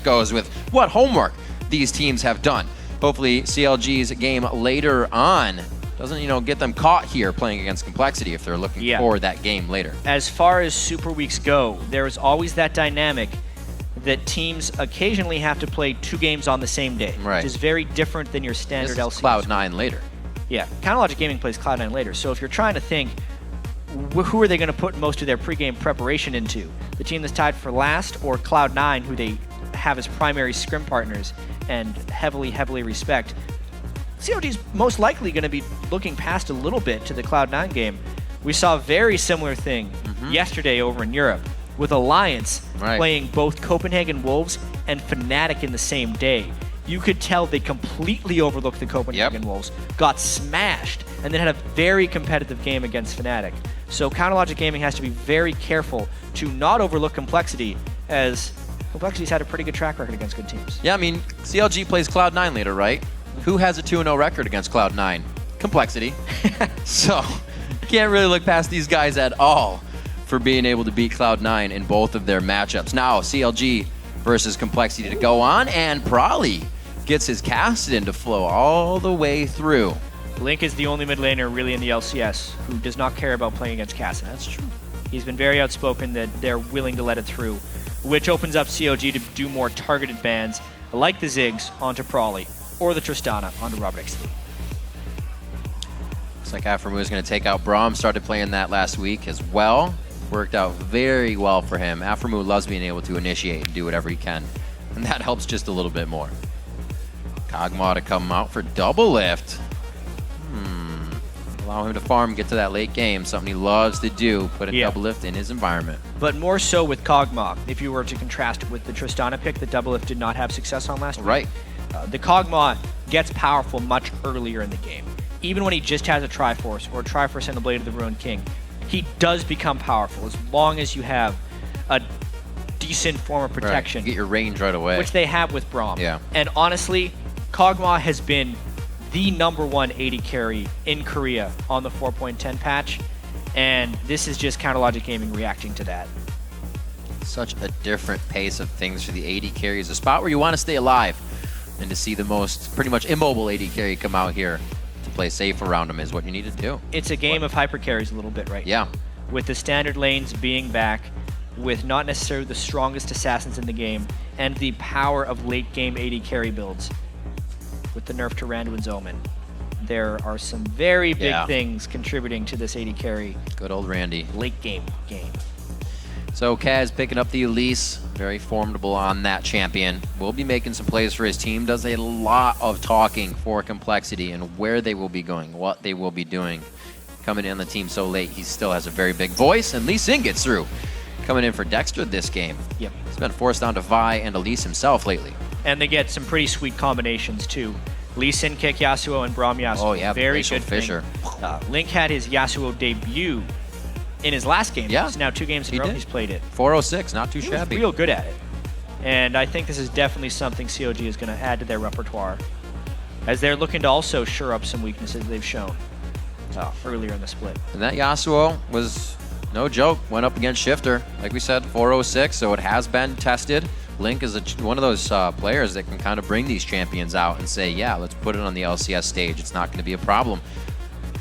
goes with what homework these teams have done. Hopefully CLG's game later on doesn't, get them caught here playing against compLexity if they're looking for that game later. As far as Super Weeks go, there is always that dynamic that teams occasionally have to play 2 games on the same day, which is very different than your standard LCS. Cloud9 later. Yeah, compLogic Gaming plays Cloud9 later. So if you're trying to think, who are they going to put most of their pregame preparation into? The team that's tied for last, or Cloud9, who they have as primary scrim partners and heavily respect? CLG's most likely going to be looking past a little bit to the Cloud9 game. We saw a very similar thing yesterday over in Europe with Alliance playing both Copenhagen Wolves and Fnatic in the same day. You could tell they completely overlooked the Copenhagen Wolves, got smashed, and then had a very competitive game against Fnatic. So compLogic Gaming has to be very careful to not overlook compLexity, as compLexity's had a pretty good track record against good teams. Yeah, I mean, CLG plays Cloud9 later, right? Who has a 2-0 record against Cloud9? compLexity. So, can't really look past these guys at all for being able to beat Cloud9 in both of their matchups. Now, CLG versus compLexity to go on, and Prolly gets his Kassadin to flow all the way through. Link is the only mid laner really in the LCS who does not care about playing against Kassadin. That's true. He's been very outspoken that they're willing to let it through, which opens up CLG to do more targeted bans like the Ziggs onto Prolly or the Tristana onto XD. Looks like Aframu is going to take out Braum. Started playing that last week as well. Worked out very well for him. Aframu loves being able to initiate and do whatever he can, and that helps just a little bit more. Kog'Maw to come out for double lift. Allow him to farm, get to that late game, something he loves to do, put a double lift in his environment. But more so with Kog'Maw, if you were to contrast it with the Tristana pick that double lift did not have success on last week. The Kog'Maw gets powerful much earlier in the game. Even when he just has a Triforce or a Triforce and the Blade of the Ruined King, he does become powerful as long as you have a decent form of protection. You get your range right away. Which they have with Braum. Yeah. And honestly, Kog'Maw has been the #1 AD carry in Korea on the 4.10 patch, and this is just compLogic Gaming reacting to that. Such a different pace of things for the AD carries, a spot where you want to stay alive, and to see the most pretty much immobile AD carry come out here to play safe around him is what you need to do. It's a game of hyper carries a little bit right now. With the standard lanes being back, with not necessarily the strongest assassins in the game, and the power of late game AD carry builds. With the nerf to Randuin's Omen, there are some very big things contributing to this AD carry. Good old Randy. Late game. So Kaz picking up the Elise, very formidable on that champion. Will be making some plays for his team. Does a lot of talking for compLexity and where they will be going, what they will be doing. Coming in on the team so late, he still has a very big voice, and Lee Sin gets through. Coming in for Dexter this game. Yep. He's been forced down to Vi and Elise himself lately. And they get some pretty sweet combinations too. Lee Sin kick Yasuo and Braum Yasuo. Oh yeah, very good Fisher. Link had his Yasuo debut in his last game. Yeah. It's now 2 games in a row he's played it. 406, not too he shabby. Was real good at it. And I think this is definitely something CLG is going to add to their repertoire, as they're looking to also shore up some weaknesses they've shown earlier in the split. And that Yasuo was no joke. Went up against Shifter. Like we said, 406, so it has been tested. Link is one of those players that can kind of bring these champions out and say, yeah, let's put it on the LCS stage. It's not going to be a problem.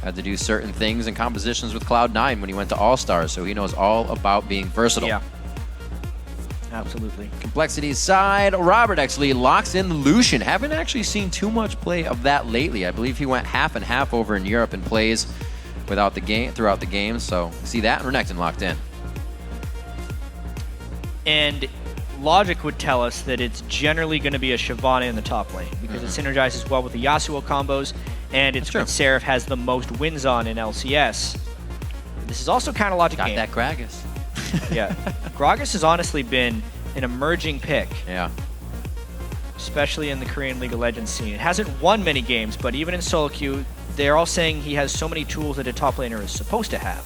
Had to do certain things and compositions with Cloud9 when he went to All-Stars, so he knows all about being versatile. Yeah, absolutely. compLexity's side, Robert actually locks in Lucian. Haven't actually seen too much play of that lately. I believe he went half and half over in Europe and plays throughout the game, so see that, and Renekton locked in. And logic would tell us that it's generally going to be a Shyvana in the top lane because it synergizes well with the Yasuo combos, and it's what Seraph has the most wins on in LCS. This is also compLogic Gaming. Got that Gragas. Gragas has honestly been an emerging pick. Yeah. Especially in the Korean League of Legends scene. It hasn't won many games, but even in solo queue, they're all saying he has so many tools that a top laner is supposed to have.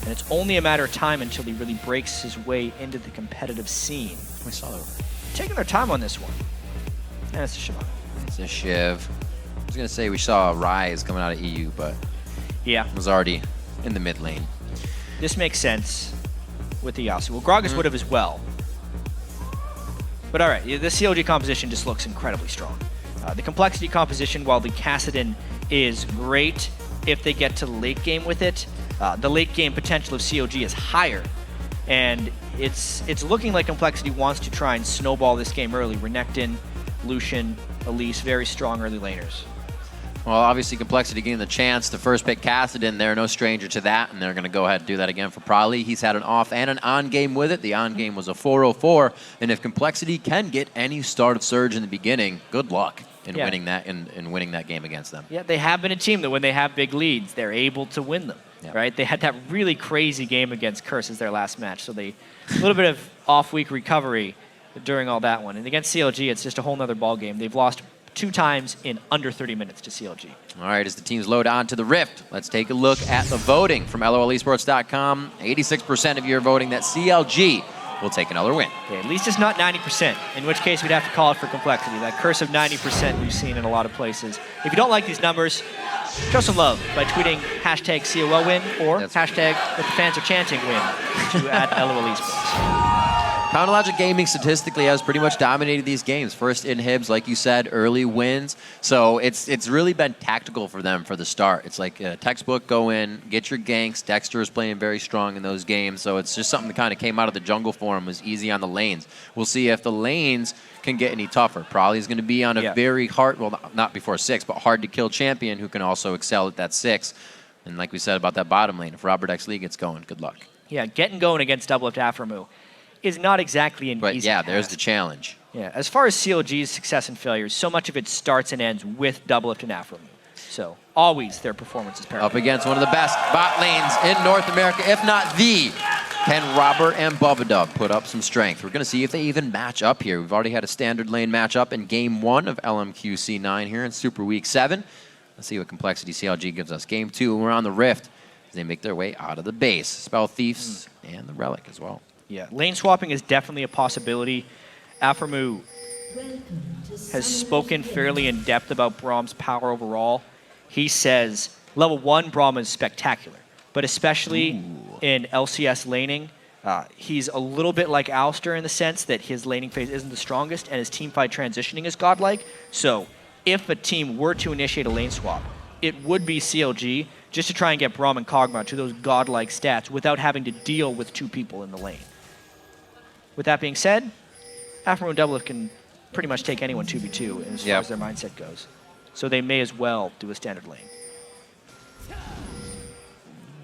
And it's only a matter of time until he really breaks his way into the competitive scene. We saw that. Taking their time on this one. And it's a Shyvana. It's a Shiv. I was going to say we saw a Rise coming out of EU, but it was already in the mid lane. This makes sense with the Yasuo. Well, Gragas would have as well. But all right, the CLG composition just looks incredibly strong. The complexity composition, while the Kassadin is great if they get to the late game with it, the late game potential of CLG is higher. And it's looking like complexity wants to try and snowball this game early. Renekton, Lucian, Elise, very strong early laners. Well, obviously, complexity getting the chance to first pick Kassadin. They're no stranger to that, and they're going to go ahead and do that again for Prolly. He's had an off and an on game with it. The on game was a 404, and if complexity can get any start of surge in the beginning, good luck in winning that winning that game against them. Yeah, they have been a team that when they have big leads, they're able to win them. Yeah. Right? They had that really crazy game against Curse as their last match, so a little bit of off-week recovery during all that one. And against CLG, it's just a whole nother ball game. They've lost 2 times in under 30 minutes to CLG. All right, as the teams load on to the Rift, let's take a look at the voting from LOLesports.com. 86% of you are voting that CLG will take another win. Okay, at least it's not 90%, in which case we'd have to call it for complexity. That curse of 90% we've seen in a lot of places. If you don't like these numbers, show some love by tweeting hashtag COL win or hashtag what the fans are chanting win to @LOLesports. Logic Gaming statistically has pretty much dominated these games. First inhibs, like you said, early wins. So it's really been tactical for them for the start. It's like a textbook, go in, get your ganks. Dexter is playing very strong in those games. So it's just something that kind of came out of the jungle for him, was easy on the lanes. We'll see if the lanes can get any tougher. Probably is going to be on a very hard, well, not before 6, but hard to kill champion who can also excel at that 6. And like we said about that bottom lane, if Robert X Lee gets going, good luck. Yeah, getting going against Doublelift Aframu is not exactly an easy task. There's the challenge. Yeah, as far as CLG's success and failures, so much of it starts and ends with Doublelift and Aframu. So always their performance is paramount. Up against one of the best bot lanes in North America, if not the. Can Robert and Bubba put up some strength? We're going to see if they even match up here. We've already had a standard lane matchup in Game 1 of LMQC9 here in Super Week 7. Let's see what complexity CLG gives us. Game 2, we're on the Rift as they make their way out of the base. Spell Thieves and the Relic as well. Yeah, lane swapping is definitely a possibility. Aframu has spoken fairly in depth about Braum's power overall. He says, level 1, Braum is spectacular, but especially in LCS laning, he's a little bit like Alistair in the sense that his laning phase isn't the strongest and his teamfight transitioning is godlike. So if a team were to initiate a lane swap, it would be CLG just to try and get Braum and Kog'Maw to those godlike stats without having to deal with 2 people in the lane. With that being said, Aframu and Doublelift can pretty much take anyone 2v2 as far as their mindset goes. So they may as well do a standard lane.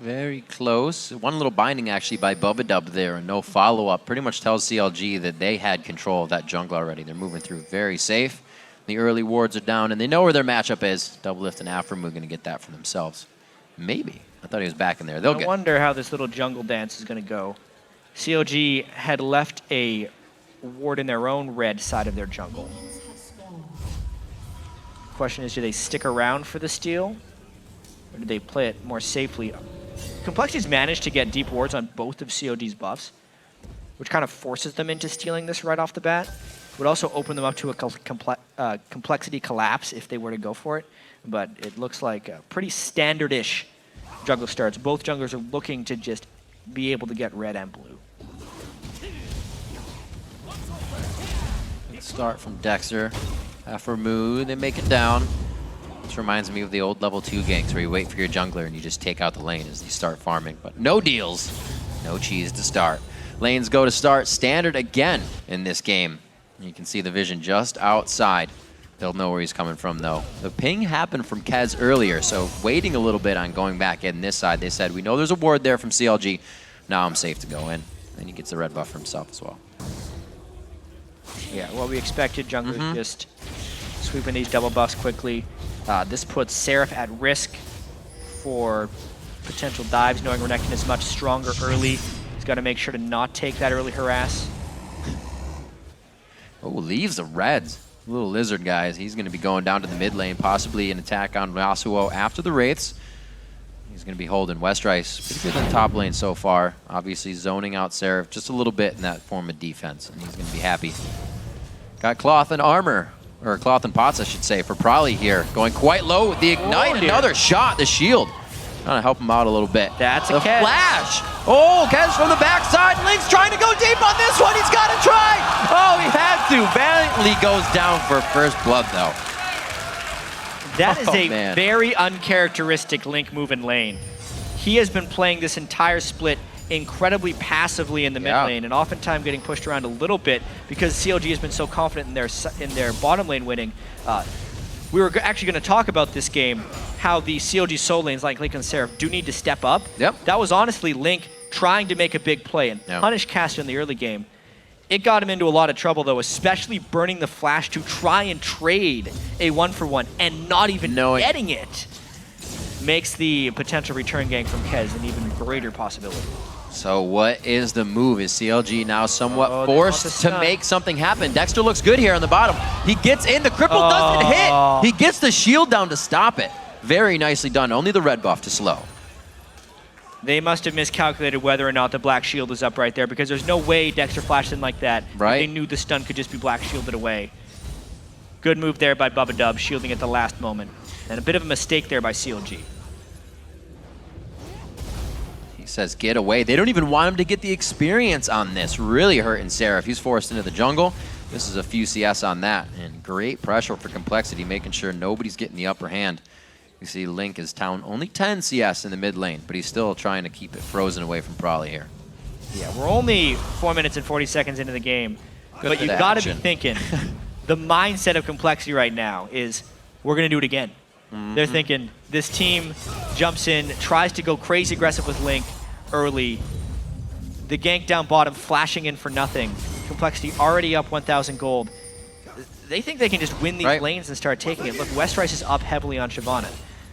Very close. One little binding actually by Bubba there and no follow-up. Pretty much tells CLG that they had control of that jungle already. They're moving through very safe. The early wards are down and they know where their matchup is. Doublelift and Aframu are going to get that for themselves. Maybe. I thought he was back in there. I wonder how this little jungle dance is going to go. CLG had left a ward in their own red side of their jungle. Question is, do they stick around for the steal? Or do they play it more safely? Complexity's managed to get deep wards on both of COD's buffs, which kind of forces them into stealing this right off the bat. Would also open them up to a complexity collapse if they were to go for it. But it looks like a pretty standard-ish jungle starts. Both junglers are looking to just be able to get red and blue. Start from Dexter. Aframu, they make it down. This reminds me of the old level 2 ganks where you wait for your jungler and you just take out the lane as you start farming. But no deals, no cheese to start. Lanes go to start standard again in this game. You can see the vision just outside. They'll know where he's coming from though. The ping happened from Kez earlier, so waiting a little bit on going back in this side. They said, we know there's a ward there from CLG. Now I'm safe to go in. And he gets the red buff for himself as well. Yeah, what we expected, junglers just sweeping these double buffs quickly. This puts Seraph at risk for potential dives, knowing Renekton is much stronger early. He's got to make sure to not take that early harass. Oh, leaves the reds. Little lizard guys. He's going to be going down to the mid lane, possibly an attack on Yasuo after the Wraiths. He's going to be holding Westrice pretty good in the top lane so far. Obviously zoning out Seraph just a little bit in that form of defense, and he's going to be happy. Got cloth and armor, or cloth and pots, I should say, for Prolly here. Going quite low with the ignite. Another shot, the shield. Trying to help him out a little bit. That's a the catch. flash. Oh, Kez from the backside. Link's trying to go deep on this one. He's got to try. Oh, he had to. Valiantly goes down for first blood, though. That is a very uncharacteristic Link move in lane. He has been playing this entire split incredibly passively in the mid lane, and oftentimes getting pushed around a little bit because CLG has been so confident in their bottom lane winning. We were actually going to talk about this game, how the CLG solo lanes like Link and Seraph do need to step up. Yep. That was honestly Link trying to make a big play and punish Caster in the early game. It got him into a lot of trouble, though, especially burning the flash to try and trade a 1-for-1 and not even getting it. Makes the potential return gank from Kez an even greater possibility. So what is the move? Is CLG now somewhat forced to make something happen? Dexter looks good here on the bottom. He gets in, the cripple doesn't hit. He gets the shield down to stop it. Very nicely done, only the red buff to slow. They must have miscalculated whether or not the black shield was up right there, because there's no way Dexter flashed in like that. Right. They knew the stun could just be black shielded away. Good move there by Bubba Dub, shielding at the last moment. And a bit of a mistake there by CLG. He says get away. They don't even want him to get the experience on this. Really hurting Seraph. He's forced into the jungle. This is a few CS on that. And great pressure for compLexity, making sure nobody's getting the upper hand. You see Link is down only 10 CS in the mid lane, but he's still trying to keep it frozen away from Prolly here. Yeah, we're only 4 minutes and 40 seconds into the game, but you've got to be thinking, the mindset of compLexity right now is, we're going to do it again. They're thinking, this team jumps in, tries to go crazy aggressive with Link early, the gank down bottom, flashing in for nothing. compLexity already up 1,000 gold. They think they can just win these lanes and start taking it. Look, Westrice is up heavily on Shyvana.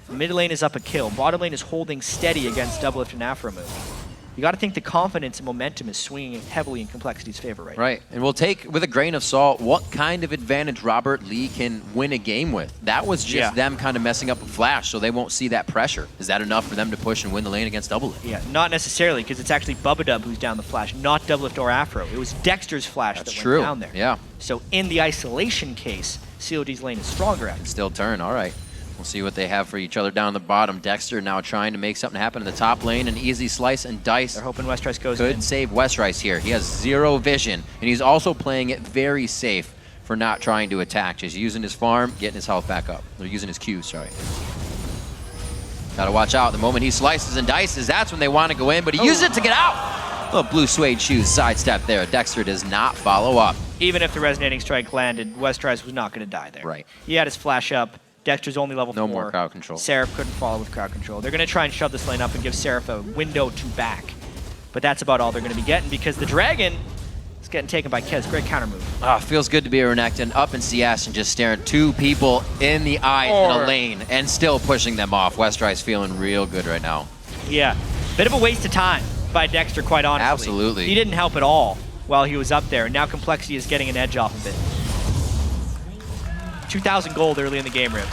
Mid lane is up a kill. Bottom lane is holding steady against Doublelift and Afro move. You got to think the confidence and momentum is swinging heavily in compLexity's favor right now. Right, and we'll take with a grain of salt what kind of advantage Robert Lee can win a game with. That was just them kind of messing up a flash, so they won't see that pressure. Is that enough for them to push and win the lane against Doublelift? Yeah, not necessarily, because it's actually Bubba Dub who's down the flash, not Doublelift or Afro. It was Dexter's flash that went down there. Yeah. So in the isolation case, CLG's lane is stronger at it. Still turn, all right. We'll see what they have for each other down the bottom. Dexter now trying to make something happen in the top lane. An easy slice and dice. They're hoping Westrice goes in. Could save Westrice here. He has 0 vision, and he's also playing it very safe for not trying to attack. Just using his farm, getting his health back up. They're using his Qs, sorry. Gotta watch out. The moment he slices and dices, that's when they want to go in, but he uses it to get out. Little blue suede shoes sidestep there. Dexter does not follow up. Even if the resonating strike landed, Westrice was not going to die there. Right. He had his flash up. Dexter's only level 4. No more crowd control. Seraph couldn't follow with crowd control. They're going to try and shove this lane up and give Seraph a window to back. But that's about all they're going to be getting, because the Dragon is getting taken by Kez. Great counter move. Feels good to be a Renekton up in CS and just staring 2 people in the eye in a lane and still pushing them off. Westrice feeling real good right now. Yeah. Bit of a waste of time by Dexter, quite honestly. Absolutely. He didn't help at all while he was up there, and now compLexity is getting an edge off of it. 2,000 gold early in the game, Rip.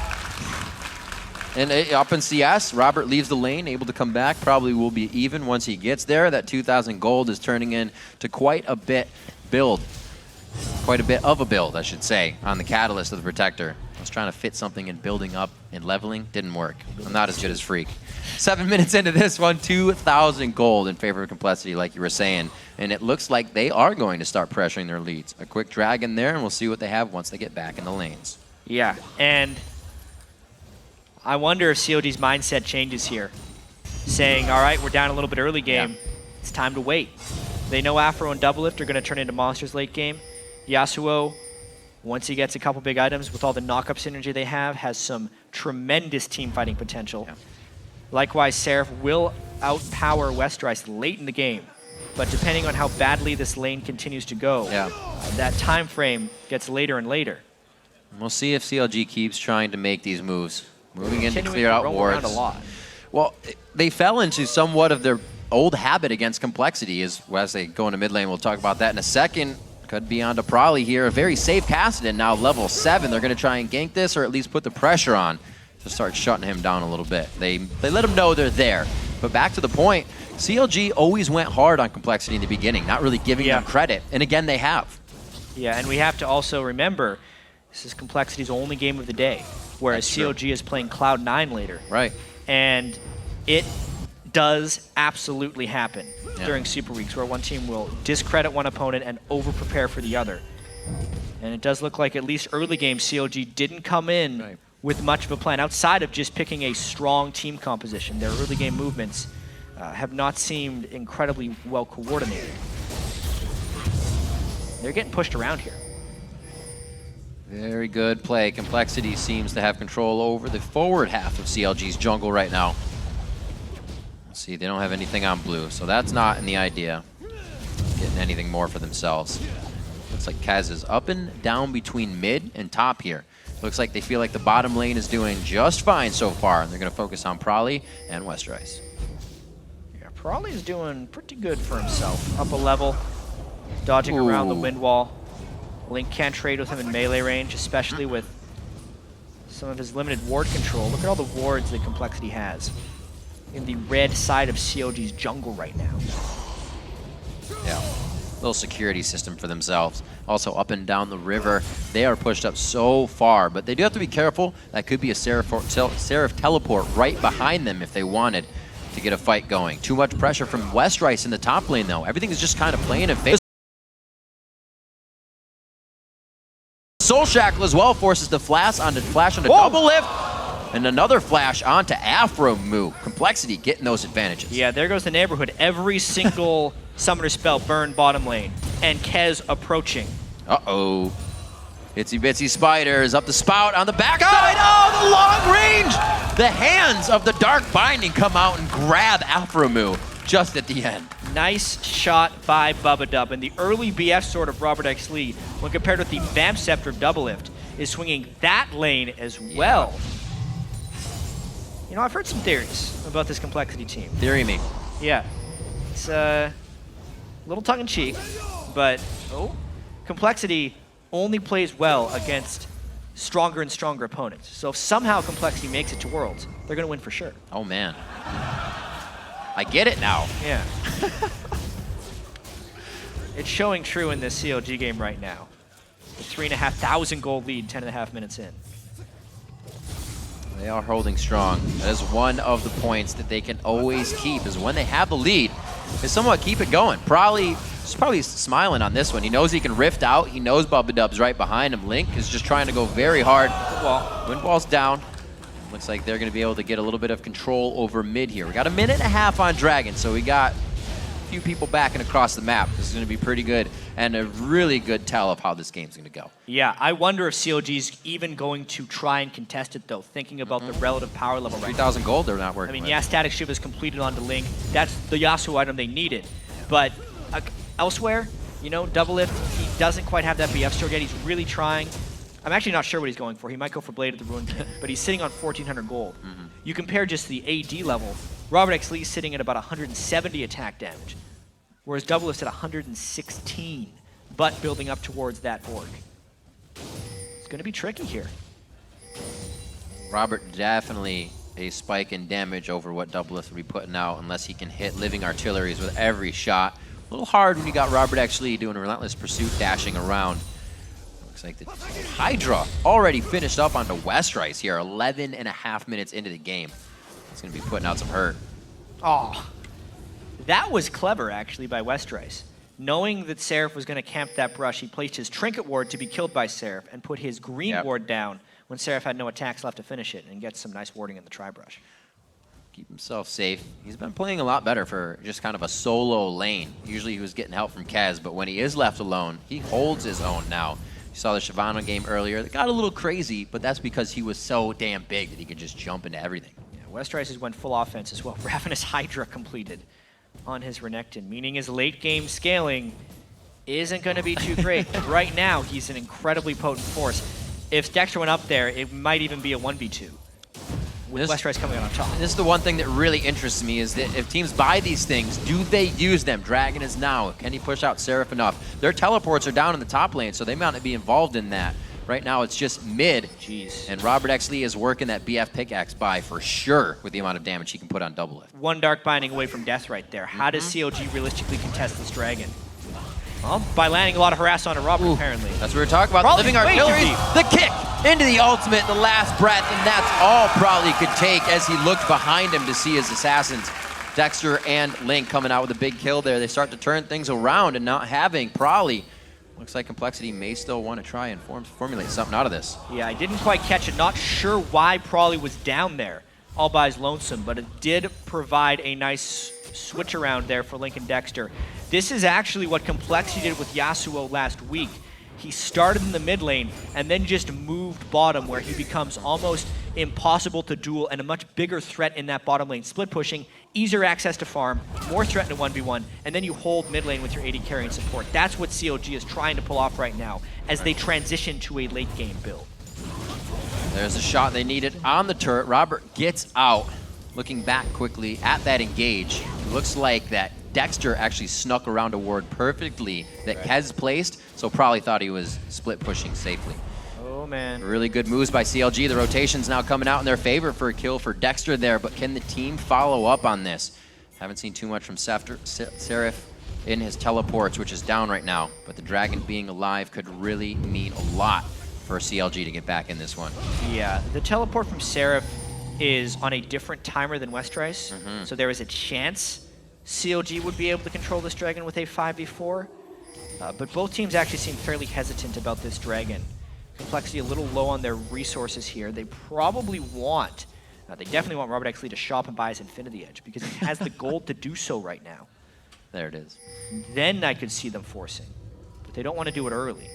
And up in CS, Robert leaves the lane, able to come back. Probably will be even once he gets there. That 2,000 gold is turning into quite a bit of a build, I should say, on the Catalyst of the Protector. I was trying to fit something in building up and leveling. Didn't work. I'm not as good as Freak. 7 minutes into this one, 2,000 gold in favor of compLexity, like you were saying. And it looks like they are going to start pressuring their leads. A quick drag in there, and we'll see what they have once they get back in the lanes. Yeah, and I wonder if COD's mindset changes here. Saying, all right, we're down a little bit early game. It's time to wait. They know Afro and Doublelift are going to turn into monsters late game. Yasuo, once he gets a couple big items with all the knock-up synergy they have, has some tremendous team fighting potential. Yeah. Likewise, Seraph will outpower Westrice late in the game. But depending on how badly this lane continues to go, that time frame gets later and later. We'll see if CLG keeps trying to make these moves. Moving in to clear out wards. Well, they fell into somewhat of their old habit against compLexity as they go into mid lane. We'll talk about that in a second. Could be onto Prolly here. A very safe Kassadin, now level 7. They're going to try and gank this, or at least put the pressure on to start shutting him down a little bit. They let him know they're there. But back to the point, CLG always went hard on compLexity in the beginning, not really giving them credit. And again, they have. Yeah, and we have to also remember, this is compLexity's only game of the day, whereas CLG is playing Cloud9 later. Right. And it does absolutely happen during Super Weeks, where one team will discredit one opponent and over-prepare for the other. And it does look like, at least early game, CLG didn't come in with much of a plan outside of just picking a strong team composition. Their early game movements have not seemed incredibly well coordinated. They're getting pushed around here. Very good play. compLexity seems to have control over the forward half of CLG's jungle right now. Let's see, they don't have anything on blue, so that's not in the idea. Getting anything more for themselves. Looks like Kaz is up and down between mid and top here. Looks like they feel like the bottom lane is doing just fine so far, and they're going to focus on Prolly and Westrice. Yeah, Prolly's doing pretty good for himself. Up a level, dodging around the wind wall. Link can't trade with him in melee range, especially with some of his limited ward control. Look at all the wards that compLexity has in the red side of CLG's jungle right now. Yeah, little security system for themselves. Also up and down the river, they are pushed up so far, but they do have to be careful. That could be a Seraph teleport right behind them if they wanted to get a fight going. Too much pressure from Westrice in the top lane though. Everything is just kind of playing in favor. Soul Shackle as well forces the flash onto double lift, and another flash onto Afro Moo. compLexity getting those advantages. Yeah, there goes the neighborhood. Every single summoner spell burned bottom lane, and Kez approaching. Uh-oh. Itsy Bitsy Spider is up the spout on the backside. Oh, the long range! The hands of the Dark Binding come out and grab Afro Moo just at the end. Nice shot by Bubba, and the early BF sword of Robert X. Lee, when compared with the Vamp Scepter of Double Lift, is swinging that lane as well. You know, I've heard some theories about this compLexity team. Theory me. Yeah. It's a little tongue-in-cheek, but compLexity only plays well against stronger and stronger opponents. So if somehow compLexity makes it to Worlds, they're going to win for sure. Oh, man. I get it now. Yeah. It's showing true in this CLG game right now. The 3,500 gold lead, 10.5 minutes in. They are holding strong. That is one of the points that they can always keep, is when they have the lead, is somewhat keep it going. He's probably smiling on this one. He knows he can rift out. He knows Bubba right behind him. Link is just trying to go very hard. Wind wall's down. Looks like they're going to be able to get a little bit of control over mid here. We got a minute and a half on Dragon, so we got a few people backing across the map. This is going to be pretty good and a really good tell of how this game's going to go. Yeah, I wonder if CLG's even going to try and contest it, though, thinking about the relative power level right now. 3,000 gold they're not working with. Yeah, Static Shiv is completed onto Link. That's the Yasuo item they needed. But elsewhere, you know, Double Lift, he doesn't quite have that BF sword yet. He's really trying. I'm actually not sure what he's going for. He might go for Blade of the Ruin, but he's sitting on 1,400 gold. You compare just the AD level, Robert X. Lee's sitting at about 170 attack damage, whereas Double Lift's at 116, but building up towards that orc. It's going to be tricky here. Robert definitely a spike in damage over what Double Lift will be putting out unless he can hit living artilleries with every shot. A little hard when you got Robert X. Lee doing a relentless pursuit, dashing around. Like the Hydra already finished up onto Westrice here, 11.5 minutes into the game. It's going to be putting out some hurt. Oh, that was clever, actually, by Westrice. Knowing that Seraph was going to camp that brush, he placed his Trinket Ward to be killed by Seraph and put his Green Ward down when Seraph had no attacks left to finish it and get some nice warding in the Tri-Brush. Keep himself safe. He's been playing a lot better for just kind of a solo lane. Usually he was getting help from Kaz, but when he is left alone, he holds his own now. You saw the Shyvana game earlier. That got a little crazy, but that's because he was so damn big that he could just jump into everything. Yeah, Westrice has went full offense as well. Ravenous Hydra completed on his Renekton, meaning his late game scaling isn't going to be too great. Right now, he's an incredibly potent force. If Dexter went up there, it might even be a 1v2. With Westrice coming out on top. This is the one thing that really interests me, is that if teams buy these things, do they use them? Dragon is now. Can he push out Seraph enough? Their teleports are down in the top lane, so they might not be involved in that. Right now, it's just mid. Jeez. And Robert X. Lee is working that BF pickaxe by for sure with the amount of damage he can put on Double Lift. One Dark Binding away from death right there. How does CLG realistically contest this Dragon? Well, by landing a lot of harass onto Robert, apparently. That's what we were talking about. The living artillery, the kick into the ultimate, the last breath, and that's all Prolly could take as he looked behind him to see his assassins Dexter and Link coming out with a big kill there. They start to turn things around, and not having Probably looks like complexity may still want to try and formulate something out of this. Yeah, I didn't quite catch it. Not sure why Probably was down there all by his lonesome, but it did provide a nice switch around there for Link and Dexter. This is actually what complexity did with Yasuo last week. He started in the mid lane and then just moved bottom, where he becomes almost impossible to duel and a much bigger threat in that bottom lane. Split pushing, easier access to farm, more threat in a 1v1, and then you hold mid lane with your AD carry and support. That's what CLG is trying to pull off right now as they transition to a late game build. There's a shot they needed on the turret. Robert gets out, looking back quickly at that engage. It looks like that Dexter actually snuck around a ward perfectly that Kez placed, so probably thought he was split pushing safely. Oh man. Really good moves by CLG. The rotation's now coming out in their favor for a kill for Dexter there, but can the team follow up on this? Haven't seen too much from Seraph in his teleports, which is down right now, but the dragon being alive could really mean a lot for CLG to get back in this one. Yeah, the teleport from Seraph is on a different timer than Westrice, so there is a chance CLG would be able to control this dragon with a 5v4, but both teams actually seem fairly hesitant about this dragon. Complexity a little low on their resources here. They probably want, they definitely want Robert X. Lee to shop and buy his Infinity Edge because he has the gold to do so right now. There it is. Then I could see them forcing, but they don't want to do it early.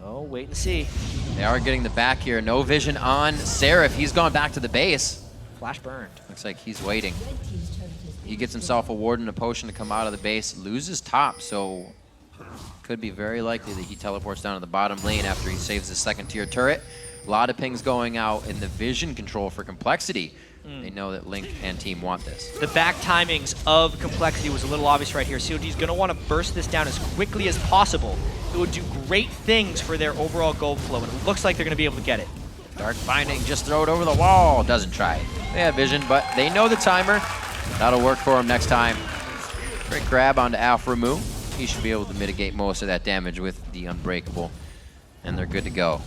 Oh, wait and see. They are getting the back here. No vision on Seraph. He's gone back to the base. Flash burned. Looks like he's waiting. He gets himself a ward and a potion to come out of the base. Loses top, so could be very likely that he teleports down to the bottom lane after he saves the second tier turret. A lot of pings going out in the vision control for complexity. They know that Link and team want this. The back timings of complexity was a little obvious right here. COG is going to want to burst this down as quickly as possible. It would do great things for their overall gold flow, and it looks like they're going to be able to get it. Dark Binding, just throw it over the wall. Doesn't try it. They have vision, but they know the timer. That'll work for him next time. Great grab onto Alpha Mu. He should be able to mitigate most of that damage with the Unbreakable, and they're good to go.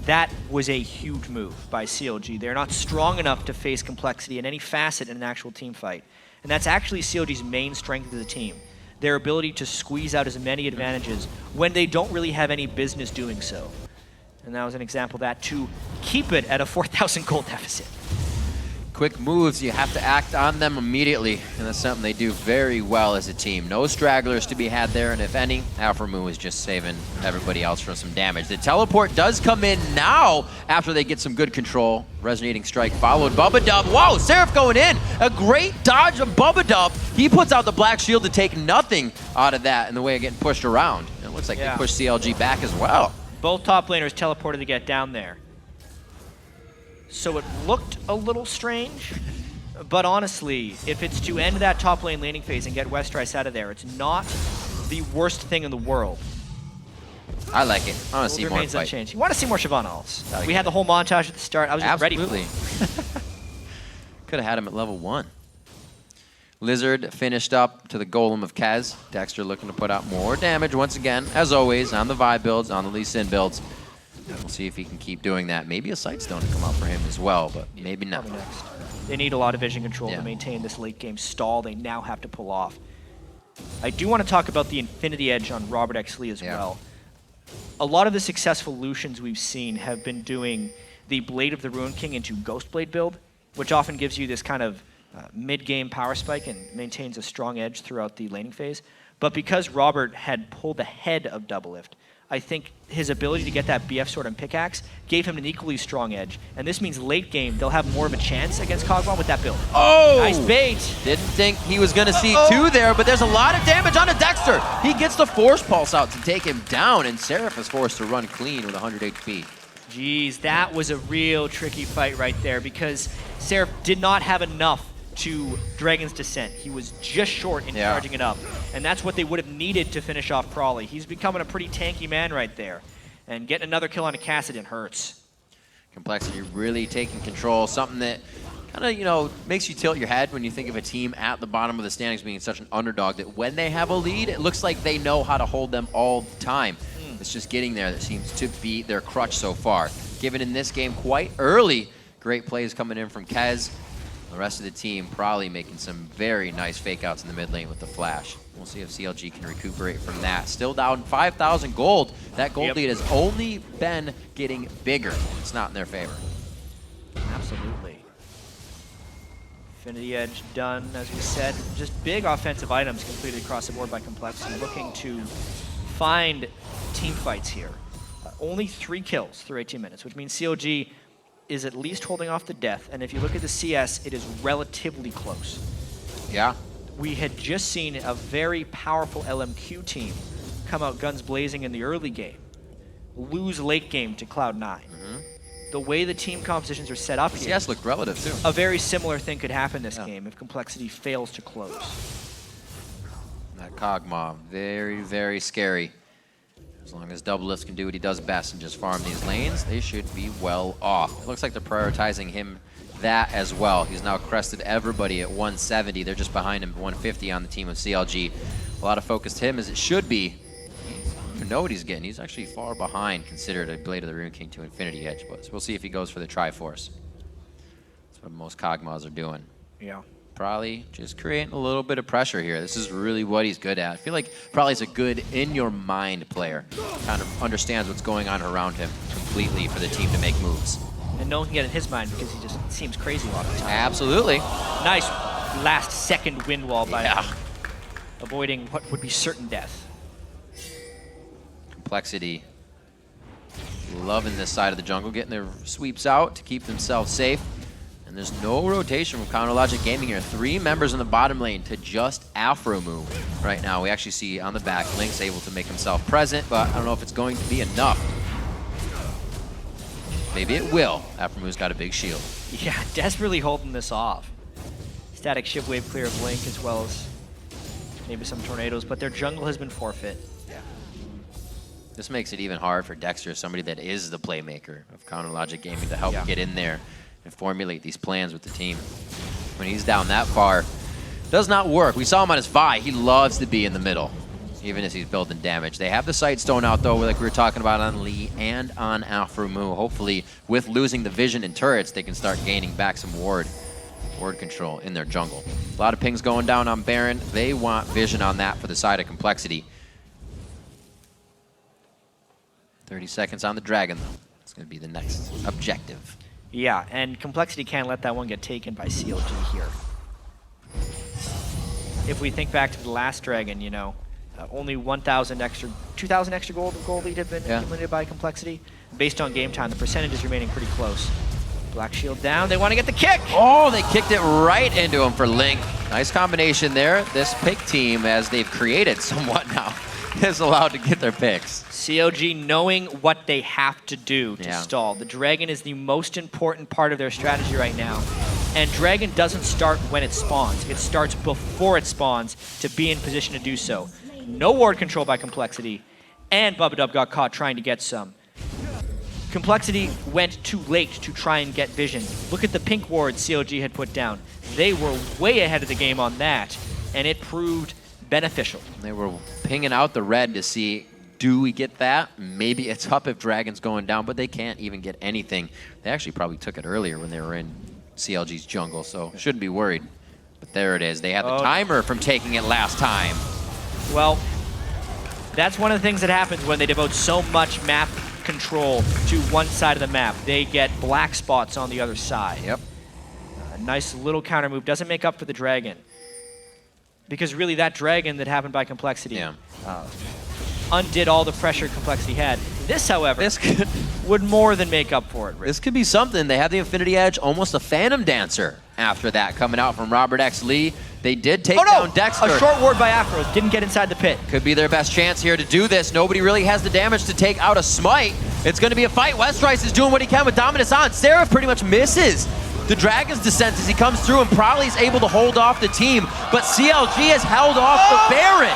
That was a huge move by CLG. They're not strong enough to face complexity in any facet in an actual team fight. And that's actually CLG's main strength of the team. Their ability to squeeze out as many advantages when they don't really have any business doing so. And that was an example of that, to keep it at a 4,000 gold deficit. Quick moves, you have to act on them immediately, and that's something they do very well as a team. No stragglers to be had there, and if any, Alpha Mu is just saving everybody else from some damage. The teleport does come in now after they get some good control. Resonating strike followed. Bubba Dub. Whoa, Seraph going in. A great dodge of Bubba Dub. He puts out the black shield to take nothing out of that in the way of getting pushed around. It looks like they pushed CLG back as well. Both top laners teleported to get down there. So it looked a little strange, but honestly, if it's to end that top lane laning phase and get Westrice out of there, it's not the worst thing in the world. I like it. I want to see more remains fight. unchanged. You want to see more Shyvana ults. We had the whole montage at the start. I was just ready for it. Could have had him at level 1. Lizard finished up to the Golem of Kez. Dexter looking to put out more damage once again, as always, on the Vi builds, on the Lee Sin builds. We'll see if he can keep doing that. Maybe a Sightstone to come out for him as well, but maybe not. Next. They need a lot of vision control to maintain this late game stall they now have to pull off. I do want to talk about the Infinity Edge on Robert X. Lee as well. A lot of the successful Lucians we've seen have been doing the Blade of the Ruin King into Ghostblade build, which often gives you this kind of mid-game power spike and maintains a strong edge throughout the laning phase. But because Robert had pulled ahead of Doublelift, I think his ability to get that BF sword and pickaxe gave him an equally strong edge. And this means late game, they'll have more of a chance against Kog'Maw with that build. Oh! Nice bait. Didn't think he was going to see two there, but there's a lot of damage onto Dexter. He gets the Force Pulse out to take him down, and Seraph is forced to run clean with 100 HP. Jeez, that was a real tricky fight right there because Seraph did not have enough to Dragon's Descent. He was just short in charging it up. And that's what they would have needed to finish off Prawley. He's becoming a pretty tanky man right there. And getting another kill on a Kassadin hurts. Complexity really taking control, something that kind of, you know, makes you tilt your head when you think of a team at the bottom of the standings being such an underdog that when they have a lead, it looks like they know how to hold them all the time. It's just getting there that seems to be their crutch so far. Given in this game quite early, great plays coming in from Kez. The rest of the team probably making some very nice fake outs in the mid lane with the flash. We'll see if CLG can recuperate from that. Still down 5,000 gold. That gold lead has only been getting bigger. It's not in their favor. Absolutely. Infinity Edge done, as we said. Just big offensive items completed across the board by compLexity, looking to find team fights here. Only 3 kills through 18 minutes, which means CLG is at least holding off the death. And if you look at the CS, it is relatively close. Yeah. We had just seen a very powerful LMQ team come out guns blazing in the early game, lose late game to Cloud9. The way the team compositions are set up here, CS looked relative too. a very similar thing could happen this game if compLexity fails to close. That Kog'Maw, very, very scary. As long as Doublelift can do what he does best and just farm these lanes, they should be well off. It looks like they're prioritizing him that as well. He's now crested everybody at 170. They're just behind him, 150 on the team of CLG. A lot of focus to him as it should be. You know what he's getting. He's actually far behind, considered a Blade of the Rune King to Infinity Edge. But we'll see if he goes for the Triforce. That's what most Kog'Maws are doing. Yeah. Probably just creating a little bit of pressure here. This is really what he's good at. I feel like Probably's a good in-your-mind player. Kind of understands what's going on around him completely for the team to make moves. And no one can get in his mind because he just seems crazy a lot of the time. Absolutely. Nice last-second wind wall by avoiding what would be certain death. compLexity loving this side of the jungle, getting their sweeps out to keep themselves safe. And there's no rotation from CounterLogic Gaming here. 3 members in the bottom lane to just Afro move right now. We actually see on the back, Link's able to make himself present, but I don't know if it's going to be enough. Maybe it will. Afro move's got a big shield. Yeah, desperately holding this off. Static shiv wave clear of Link as well as maybe some tornadoes, but their jungle has been forfeit. Yeah. This makes it even hard for Dexter, somebody that is the playmaker of CounterLogic Gaming, to help get in there and formulate these plans with the team. When he's down that far, does not work. We saw him on his Vi. He loves to be in the middle, even as he's building damage. They have the Sight Stone out, though, like we were talking about on Lee and on Alframu. Hopefully, with losing the vision and turrets, they can start gaining back some ward control in their jungle. A lot of pings going down on Baron. They want vision on that for the side of compLexity. 30 seconds on the Dragon, though. It's going to be the next objective. Yeah, and compLexity can't let that one get taken by CLG here. If we think back to the last Dragon, you know, only 1,000 extra, 2,000 extra gold lead had been accumulated by compLexity. Based on game time, the percentage is remaining pretty close. Black shield down, they want to get the kick! Oh, they kicked it right into him for Link. Nice combination there. This pick team, as they've created somewhat now, is allowed to get their picks. CLG knowing what they have to do to stall. The Dragon is the most important part of their strategy right now. And Dragon doesn't start when it spawns. It starts before it spawns to be in position to do so. No ward control by compLexity, and Bubba got caught trying to get some. compLexity went too late to try and get vision. Look at the pink ward CLG had put down. They were way ahead of the game on that, and it proved beneficial. They were pinging out the red to see, do we get that? Maybe it's up if Dragon's going down, but they can't even get anything. They actually probably took it earlier when they were in CLG's jungle, so shouldn't be worried. But there it is. They had the timer from taking it last time. Well, that's one of the things that happens when they devote so much map control to one side of the map. They get black spots on the other side. Yep. A nice little counter move. Doesn't make up for the Dragon. Because really that Dragon that happened by compLexity undid all the pressure compLexity had. This, however, would more than make up for it. This could be something. They have the Infinity Edge, almost a Phantom Dancer after that coming out from Robert X. Lee. They did take down Dexter. A short ward by Afro. Didn't get inside the pit. Could be their best chance here to do this. Nobody really has the damage to take out a Smite. It's going to be a fight. Westrice is doing what he can with Dominus on. Seraph pretty much misses the Dragon's descent as he comes through, and Probably's able to hold off the team, but CLG has held off the Baron.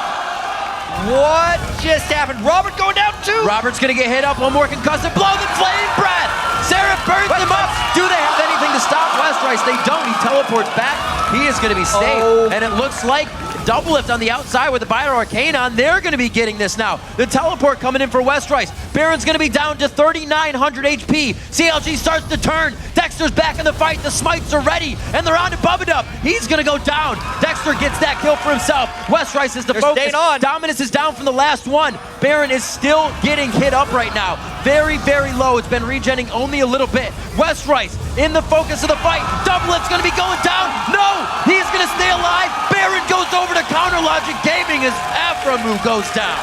What just happened? Robert going down too. Robert's going to get hit up. One more concussive blow. The flame breath. Seraph burns him up. Do they have anything to stop Westrice? They don't. He teleports back. He is going to be safe. And it looks like Doublelift on the outside with the Bio Arcane on. They're going to be getting this now. The teleport coming in for Westrice. Baron's going to be down to 3,900 HP. CLG starts to turn. Dexter's back in the fight. The smites are ready, and they're on to Bubba. He's going to go down. Dexter gets that kill for himself. Westrice is the focus. Staying on. Dominus is down from the last one. Baron is still getting hit up right now. Very, very low. It's been regenning only a little bit. Westrice in the focus of the fight. Doublelift's going to be going down. No, he's going to stay alive. Baron goes over to Counter Logic Gaming as Aframu goes down.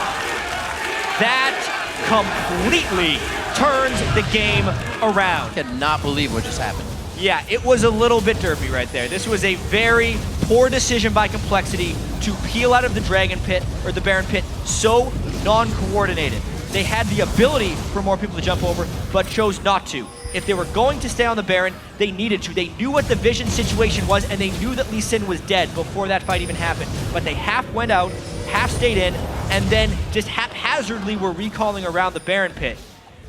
That completely turns the game around. I cannot believe what just happened. Yeah, it was a little bit derpy right there. This was a very poor decision by compLexity to peel out of the Dragon Pit, or the Baron Pit, so non-coordinated. They had the ability for more people to jump over, but chose not to. If they were going to stay on the Baron, they needed to. They knew what the vision situation was, and they knew that Lee Sin was dead before that fight even happened. But they half went out, half stayed in, and then just haphazardly were recalling around the Baron Pit.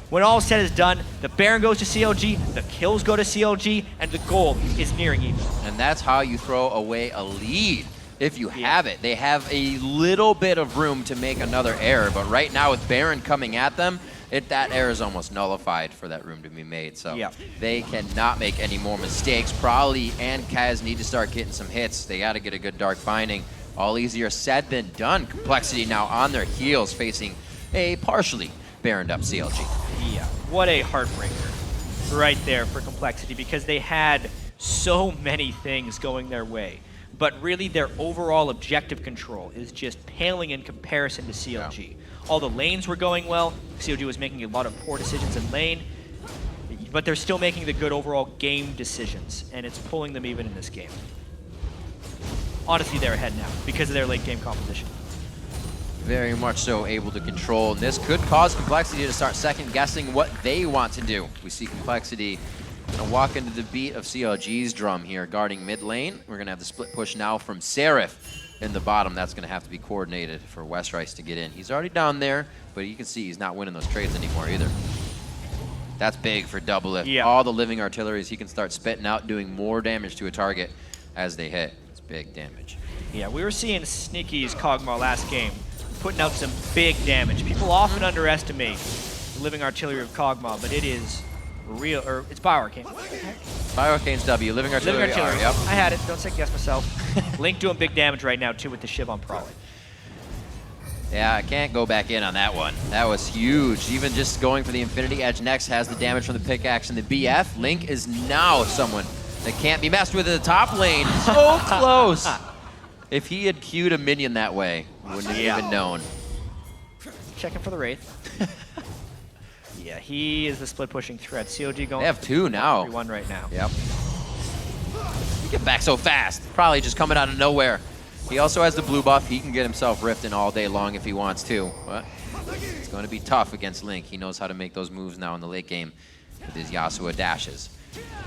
When all said is done, the Baron goes to CLG, the kills go to CLG, and the goal is nearing even. And that's how you throw away a lead. If you have it, they have a little bit of room to make another error, but right now with Baron coming at them, that error is almost nullified for that room to be made. So they cannot make any more mistakes. Prolly and Kaz need to start getting some hits. They got to get a good Dark Binding. All easier said than done. compLexity now on their heels, facing a partially Baroned up CLG. Yeah, what a heartbreaker right there for compLexity, because they had so many things going their way. But really, their overall objective control is just paling in comparison to CLG. All the lanes were going well. CLG was making a lot of poor decisions in lane, but they're still making the good overall game decisions, and it's pulling them even in this game. Honestly, they're ahead now because of their late game composition. Very much so able to control, and this could cause compLexity to start second guessing what they want to do. We see compLexity gonna walk into the beat of CLG's drum here, guarding mid lane. We're gonna have the split push now from Seraph in the bottom. That's gonna have to be coordinated for Westrice to get in. He's already down there, but you can see he's not winning those trades anymore either. That's big for Doublelift. Yeah. All the living artilleries, he can start spitting out, doing more damage to a target as they hit. It's big damage. Yeah, we were seeing Sneaky's Kog'Maw last game, putting out some big damage. People often underestimate the living artillery of Kog'Maw, but it is real, or it's Bio Arcane. Bio Arcane's W, living artillery. Living artillery. Yep. I had it, don't second guess myself. Link doing big damage right now too with the Shiv on Prolly. Yeah, I can't go back in on that one. That was huge. Even just going for the Infinity Edge next has the damage from the pickaxe and the BF. Link is now someone that can't be messed with in the top lane. So close. If he had queued a minion that way, wouldn't have even known. Checking for the Wraith. Yeah, he is the split pushing threat. COG going. They have two now. 3-1 right now. Yep. You get back so fast. Probably just coming out of nowhere. He also has the blue buff. He can get himself rifting all day long if he wants to. But it's going to be tough against Link. He knows how to make those moves now in the late game with his Yasuo dashes.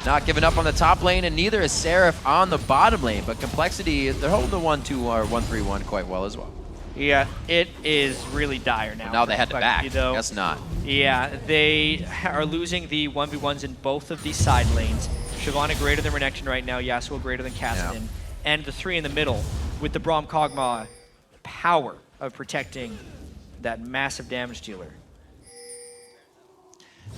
Not giving up on the top lane, and neither is Seraph on the bottom lane. But compLexity, they're holding the 1-2 or 1-3-1 quite well as well. Yeah, it is really dire now. But now they had to back. Though. Guess not. Yeah, they are losing the 1v1s in both of these side lanes. Shyvana greater than Renekton right now, Yasuo greater than Kassadin, and the three in the middle with the Braum Kog'Maw power of protecting that massive damage dealer.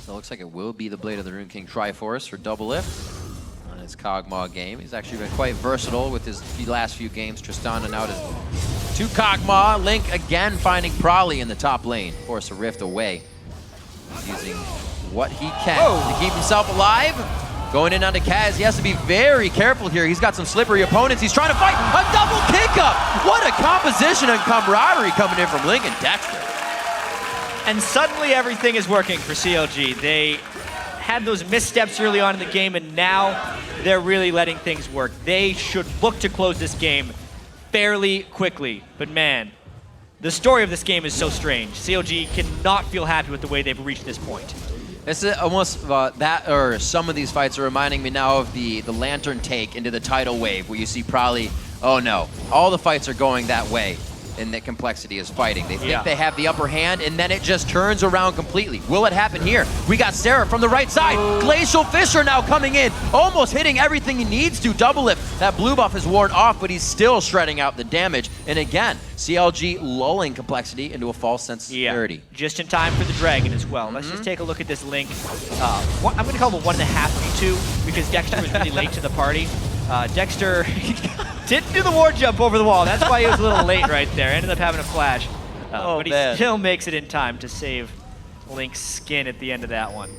So it looks like it will be the Blade of the Rune King Triforce for Doublelift on his Kog'Maw game. He's actually been quite versatile with his last few games. Tristana now to Kog'Maw. Link again finding Prolly in the top lane. Force a rift away. He's using what he can to keep himself alive. Going in onto Kaz, he has to be very careful here. He's got some slippery opponents. He's trying to fight a double kick up. What a composition and camaraderie coming in from Link and Dexter. And suddenly everything is working for CLG. They had those missteps early on in the game, and now they're really letting things work. They should look to close this game fairly quickly. But man, the story of this game is so strange. CLG cannot feel happy with the way they've reached this point. This is almost that, or some of these fights are reminding me now of the Lantern take into the tidal wave, where you see Prolly, oh no, all the fights are going that way. and that compLexity is fighting. They think they have the upper hand, and then it just turns around completely. Will it happen here? We got Sarah from the right side. Glacial Fisher now coming in, almost hitting everything he needs to. Double lift. That blue buff is worn off, but he's still shredding out the damage. And again, CLG lulling compLexity into a false sense of security. Just in time for the dragon as well. Let's just take a look at this Link. I'm going to call him a 1.5v2 because Dexter was really late to the party. Dexter didn't do the ward jump over the wall. That's why he was a little late right there. Ended up having a flash. But he still makes it in time to save Link's skin at the end of that one.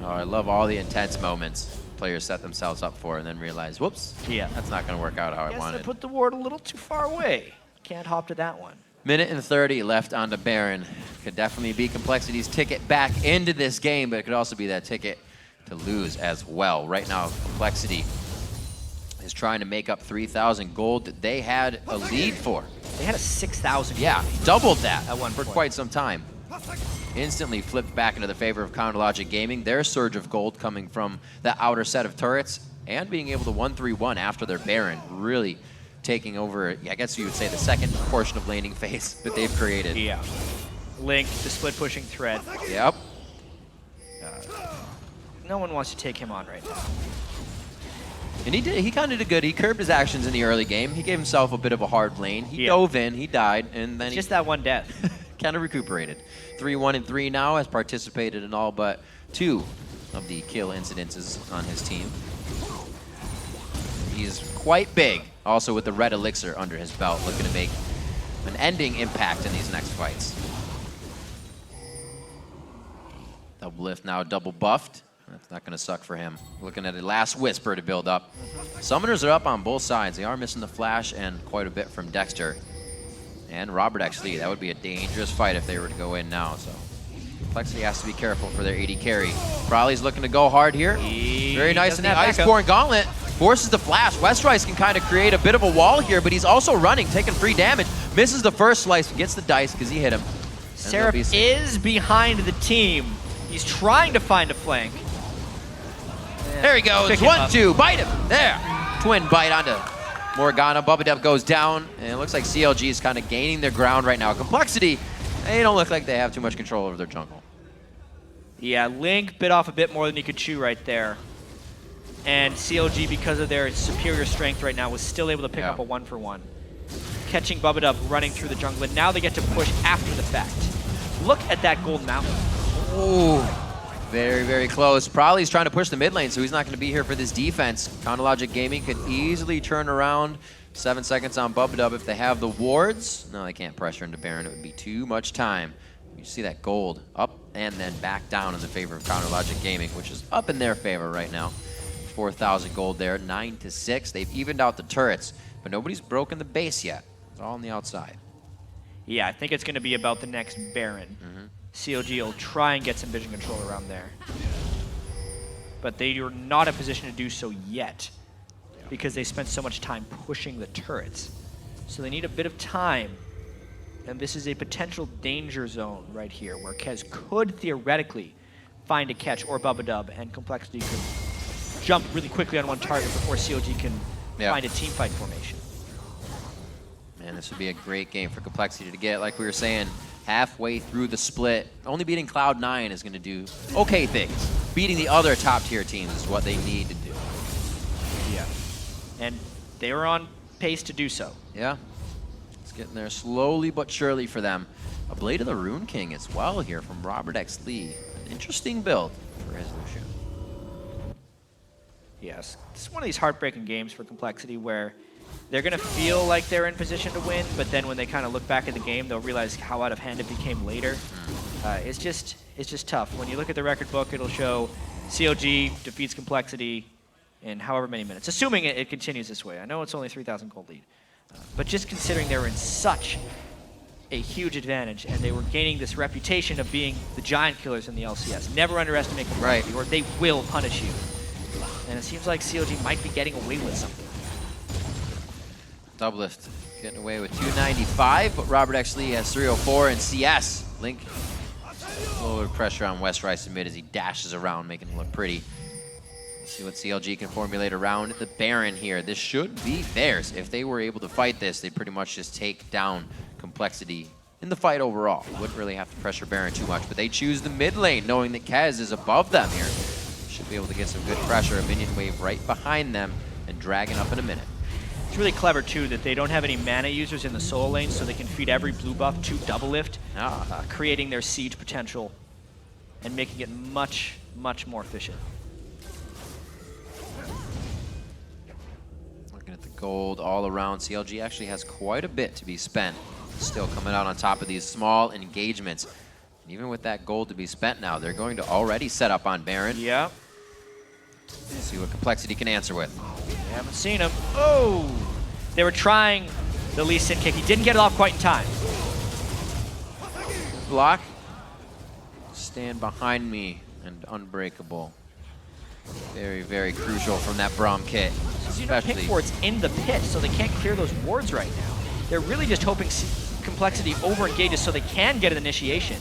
Oh, I love all the intense moments players set themselves up for and then realize, whoops, that's not going to work out how I wanted. They put the ward a little too far away. Can't hop to that one. Minute and 30 left on the Baron. Could definitely be compLexity's ticket back into this game, but it could also be that ticket to lose as well. Right now, compLexity is trying to make up 3,000 gold that they had a lead for. They had a 6,000. Yeah, doubled that at one for point. quite some time. Instantly flipped back into the favor of compLogic Gaming. Their surge of gold coming from the outer set of turrets and being able to 1-3-1 after their Baron, really taking over, I guess you would say, the second portion of laning phase that they've created. Yeah. Link, the split pushing threat. Yep. No one wants to take him on right now. And he kind of did good. He curbed his actions in the early game. He gave himself a bit of a hard lane. He dove in, he died, and then just that one death. Kind of recuperated. 3-1-3 now, has participated in all but 2 of the kill incidences on his team. He's quite big, also with the red elixir under his belt, looking to make an ending impact in these next fights. Double lift now double buffed. That's not going to suck for him. Looking at a last whisper to build up. Summoners are up on both sides. They are missing the flash and quite a bit from Dexter. And Robert actually, that would be a dangerous fight if they were to go in now. So compLexity has to be careful for their AD carry. Brawley's looking to go hard here. Very nice in the Iceborne Gauntlet. Forces the flash. Westrice can kind of create a bit of a wall here, but he's also running, taking free damage. Misses the first slice, gets the dice because he hit him. Seraph is behind the team. He's trying to find a flank. There he goes. 1-2. Bite him. There. Twin bite onto Morgana. Bubba goes down. And it looks like CLG is kind of gaining their ground right now. compLexity, they don't look like they have too much control over their jungle. Yeah, Link bit off a bit more than he could chew right there. And CLG, because of their superior strength right now, was still able to pick up a 1-for-1. Catching Bubba running through the jungle. And now they get to push after the fact. Look at that gold mountain. Ooh. Very, very close. Probably he's trying to push the mid lane, so he's not going to be here for this defense. compLogic Gaming could easily turn around. 7 seconds on Bubba if they have the wards. No, they can't pressure into Baron. It would be too much time. You see that gold up and then back down in the favor of compLogic Gaming, which is up in their favor right now. 4,000 gold there, 9-6. They've evened out the turrets, but nobody's broken the base yet. It's all on the outside. Yeah, I think it's going to be about the next Baron. CLG will try and get some vision control around there. But they are not in a position to do so yet because they spent so much time pushing the turrets. So they need a bit of time. And this is a potential danger zone right here where Kez could theoretically find a catch or Bubba and compLexity could jump really quickly on one target before CLG can find a team fight formation. Man, this would be a great game for compLexity to get, like we were saying, halfway through the split. Only beating Cloud9 is going to do okay things. Beating the other top-tier teams is what they need to do. Yeah. And they were on pace to do so. Yeah. It's getting there slowly but surely for them. A Blade of the Rune King as well here from Robert X. Lee. An interesting build for his Lucian. Yes. This is one of these heartbreaking games for compLexity where they're going to feel like they're in position to win, but then when they kind of look back at the game, they'll realize how out of hand it became later. It's just tough. When you look at the record book, it'll show CLG defeats compLexity in however many minutes, assuming it continues this way. I know it's only 3,000 gold lead, but just considering they were in such a huge advantage and they were gaining this reputation of being the giant killers in the LCS. Never underestimate compLexity, or they will punish you. And it seems like CLG might be getting away with something. Doublift getting away with 295, but Robert X. Lee has 304 and CS. Link, a little bit of pressure on Westrice mid as he dashes around, making him look pretty. Let's see what CLG can formulate around the Baron here. This should be theirs. If they were able to fight this, they'd pretty much just take down compLexity in the fight overall. Wouldn't really have to pressure Baron too much, but they choose the mid lane, knowing that Kez is above them here. Should be able to get some good pressure. A minion wave right behind them and dragging up in a minute. It's really clever, too, that they don't have any mana users in the solo lane, so they can feed every blue buff to double lift, creating their siege potential and making it much, much more efficient. Looking at the gold all around, CLG actually has quite a bit to be spent. Still coming out on top of these small engagements. And even with that gold to be spent now, they're going to already set up on Baron. Yeah. See what compLexity can answer with. We haven't seen him. Oh! They were trying the Lee Sin kick. He didn't get it off quite in time. Block. Stand behind me and unbreakable. Very, very crucial from that Braum kit. Pick wards in the pit, so they can't clear those wards right now. They're really just hoping compLexity over-engages so they can get an initiation.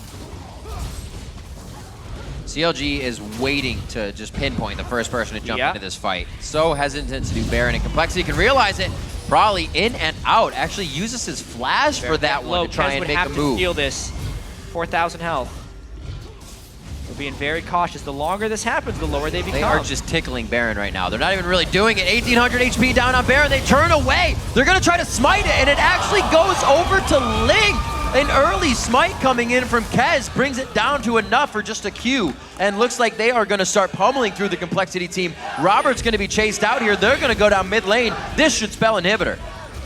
CLG is waiting to just pinpoint the first person to jump into this fight. So hesitant to do Baron, and compLexity can realize it. Probably in and out. Actually uses his flash for that one to try and make a move. To feel this. 4,000 health. They're being very cautious. The longer this happens, the lower they become. They are just tickling Baron right now. They're not even really doing it. 1,800 HP down on Baron. They turn away. They're going to try to smite it, and it actually goes over to Link. An early smite coming in from Kez brings it down to enough for just a Q, and looks like they are going to start pummeling through the compLexity team. Robert's going to be chased out here. They're going to go down mid lane. This should spell inhibitor.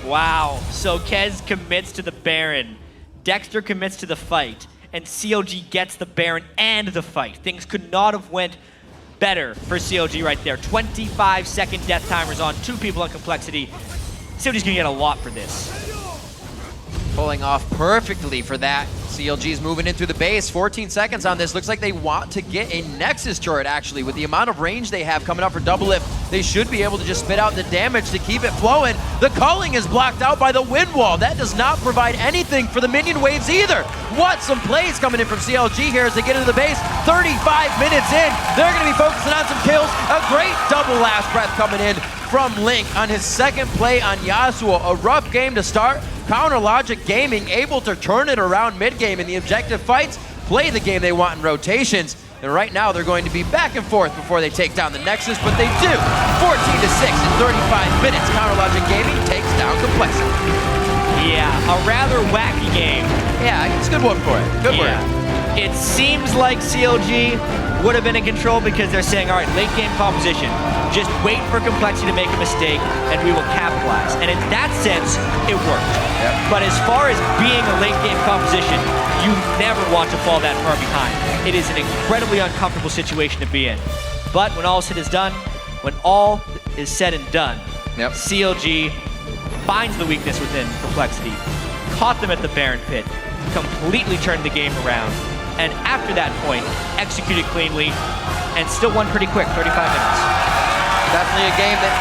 Wow. So Kez commits to the Baron. Dexter commits to the fight. And CLG gets the Baron and the fight. Things could not have went better for CLG right there. 25-second death timers on 2 people on compLexity. CLG's gonna get a lot for this. Pulling off perfectly for that. CLG's moving in through the base. 14 seconds on this. Looks like they want to get a Nexus turret, actually. With the amount of range they have coming up for double lift, they should be able to just spit out the damage to keep it flowing. The culling is blocked out by the wind wall. That does not provide anything for the minion waves either. What some plays coming in from CLG here as they get into the base. 35 minutes in. They're going to be focusing on some kills. A great double last breath coming in from Link on his second play on Yasuo. A rough game to start. CounterLogic Gaming able to turn it around mid-game in the objective fights, play the game they want in rotations, and right now they're going to be back and forth before they take down the Nexus, but they do. 14-6 in 35 minutes. CounterLogic Gaming takes down compLexity. Yeah, a rather wacky game. Yeah, it's a good one for it. Good word. It seems like CLG would have been in control because they're saying, all right, late game composition, just wait for compLexity to make a mistake and we will capitalize. And in that sense, it worked. Yep. But as far as being a late game composition, you never want to fall that far behind. It is an incredibly uncomfortable situation to be in. But when all is said and done, when all is said and done, CLG finds the weakness within compLexity, caught them at the Baron pit, completely turned the game around, and after that point, executed cleanly, and still won pretty quick, 35 minutes. Definitely a game that